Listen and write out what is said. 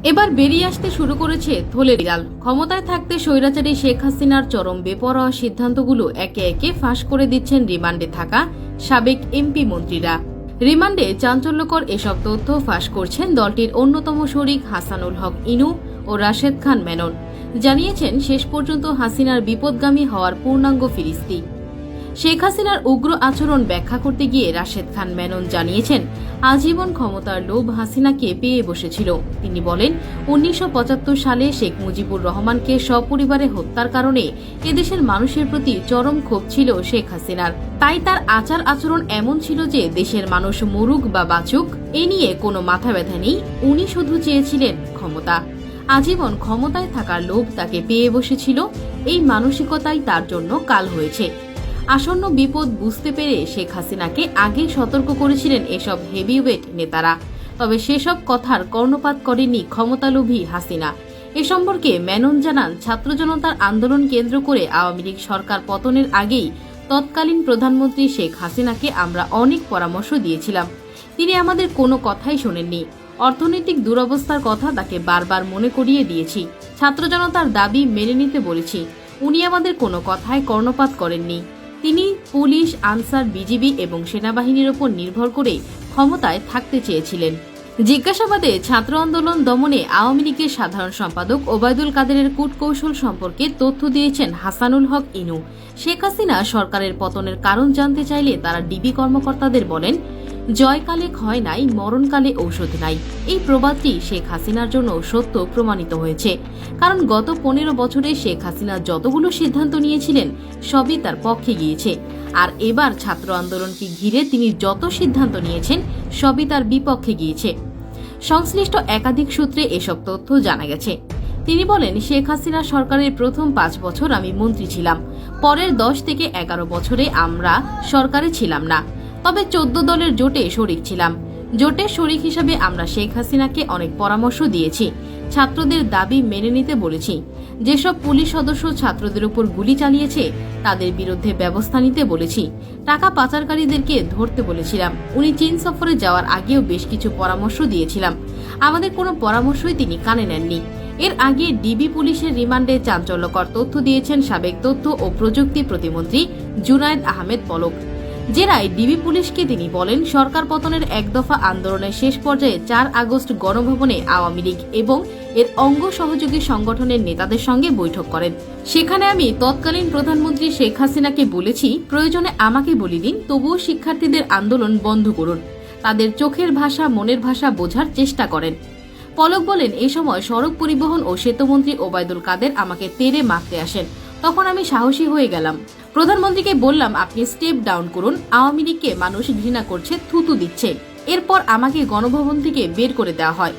এবার বেরিয়ে আসতে শুরু করেছে থলে বিড়াল। ক্ষমতায় থাকতে স্বৈরাচারী শেখ হাসিনার চরম বেপরোয়া সিদ্ধান্তগুলো একে একে ফাঁস করে দিচ্ছেন রিমান্ডে থাকা সাবেক এমপি মন্ত্রীরা। রিমান্ডে চাঞ্চল্যকর এসব তথ্য ফাঁস করছেন দলটির অন্যতম শরিক হাসানুল হক ইনু ও রাশেদ খান মেনন। জানিয়েছেন শেষ পর্যন্ত হাসিনার বিপদগামী হওয়ার পূর্ণাঙ্গ ফিরিস্তি। শেখ হাসিনার উগ্র আচরণ ব্যাখ্যা করতে গিয়ে রাশেদ খান মেনন জানিয়েছেন, আজীবন ক্ষমতার লোভ হাসিনাকে পেয়ে বসেছিল। তিনি বলেন, ১৯৭৫ সালে শেখ মুজিবুর রহমানকে সপরিবারে হত্যার কারণে এদেশের মানুষের প্রতি চরম ক্ষোভ ছিল শেখ হাসিনার। তাই তার আচার আচরণ এমন ছিল যে দেশের মানুষ মরুক বা বাঁচুক এ নিয়ে কোনো মাথা ব্যথা নেই। উনি শুধু চেয়েছিলেন ক্ষমতা। আজীবন ক্ষমতায় থাকার লোভ তাকে পেয়ে বসেছিল। এই মানসিকতাই তার জন্য কাল হয়েছে। আসন্ন বিপদ বুঝতে পেরে শেখ হাসিনাকে আগে সতর্ক করেছিলেন এসব হেভিওয়েট নেতারা। তবে সেসব কথার কর্ণপাত করেনি ক্ষমতালোভী হাসিনা। এ সম্পর্কে মেনন জানান, ছাত্র জনতার আন্দোলন কেন্দ্র করে আওয়ামী লীগ সরকার পতনের আগেই তৎকালীন প্রধানমন্ত্রী শেখ হাসিনাকে আমরা অনেক পরামর্শ দিয়েছিলাম। তিনি আমাদের কোনো কথাই শোনেননি। অর্থনৈতিক দুরবস্থার কথা তাকে বারবার মনে করিয়ে দিয়েছি। ছাত্র জনতার দাবি মেনে নিতে বলেছি। উনি আমাদের কোনো কথায় কর্ণপাত করেননি। তিনি পুলিশ, আনসার, বিজিবি এবং সেনাবাহিনীর ওপর নির্ভর করে ক্ষমতায় থাকতে চেয়েছিলেন। জিজ্ঞাসাবাদে ছাত্র আন্দোলন দমনে আওয়ামী লীগের সাধারণ সম্পাদক ওবায়দুল কাদেরের কূটকৌশল সম্পর্কে তথ্য দিয়েছেন হাসানুল হক ইনু। শেখ হাসিনা সরকারের পতনের কারণ জানতে চাইলে তারা ডিবি কর্মকর্তাদের বলেন, জয়কালে ক্ষয় নাই, মরণকালে ঔষধ নাই। এই প্রবাদটি শেখ হাসিনার জন্য সত্য প্রমাণিত হয়েছে। কারণ গত ১৫ বছরে শেখ হাসিনা যতগুলো সিদ্ধান্ত নিয়েছিলেন সবই তার পক্ষে গিয়েছে। আর এবার ছাত্র আন্দোলনকে ঘিরে তিনি যত সিদ্ধান্ত নিয়েছেন সবই তার বিপক্ষে গিয়েছে। সংশ্লিষ্ট একাধিক সূত্রে এসব তথ্য জানা গেছে। তিনি বলেন, শেখ হাসিনা সরকারের প্রথম ৫ বছর আমি মন্ত্রী ছিলাম। পরের ১০ থেকে ১১ বছরে আমরা সরকারে ছিলাম না, তবে ১৪ দলের জোটে শরিক ছিলাম। জোটের শরিক হিসাবে আমরা শেখ হাসিনাকে অনেক পরামর্শ দিয়েছি। ছাত্রদের দাবি মেনে নিতে বলেছি। যেসব পুলিশ সদস্য ছাত্রদের উপর গুলি চালিয়েছে তাদের বিরুদ্ধে ব্যবস্থা নিতে বলেছি। টাকা পাচারকারীদেরকে ধরতে বলেছিলাম। উনি চীন সফরে যাওয়ার আগেও বেশ কিছু পরামর্শ দিয়েছিলাম। আমাদের কোনো পরামর্শই তিনি কানে নেননি। এর আগে ডিবি পুলিশের রিমান্ডে চাঞ্চল্যকর তথ্য দিয়েছেন সাবেক তথ্য ও প্রযুক্তি প্রতিমন্ত্রী জুনায়েদ আহমেদ পলক। জেরায় ডিবি পুলিশকে তিনি বলেন, সরকার পতনের এক দফা আন্দোলনের শেষ পর্যায়ে ৪ আগস্ট গণভবনে আওয়ামী লীগ এবং এর অঙ্গ সহযোগী সংগঠনের নেতাদের সঙ্গে বৈঠক করেন। সেখানে আমি তৎকালীন প্রধানমন্ত্রী শেখ হাসিনাকে বলেছি, প্রয়োজনে আমাকে বলে দিন, তবুও শিক্ষার্থীদের আন্দোলন বন্ধ করুন। তাদের চোখের ভাষা, মনের ভাষা বোঝার চেষ্টা করেন। পলক বলেন, এ সময় সড়ক পরিবহন ও সেতুমন্ত্রী ওবায়দুল কাদের আমাকে তেড়ে মারতে আসেন। তখন আমি সাহসী হয়ে গেলাম। প্রধানমন্ত্রীকে বললাম, আপনি স্টেপ ডাউন করুন, আওয়ামী লীগকে মানুষ ঘৃণা করছে, থুতু দিচ্ছে। এরপর আমাকে গণভবন থেকে বের করে দেওয়া হয়।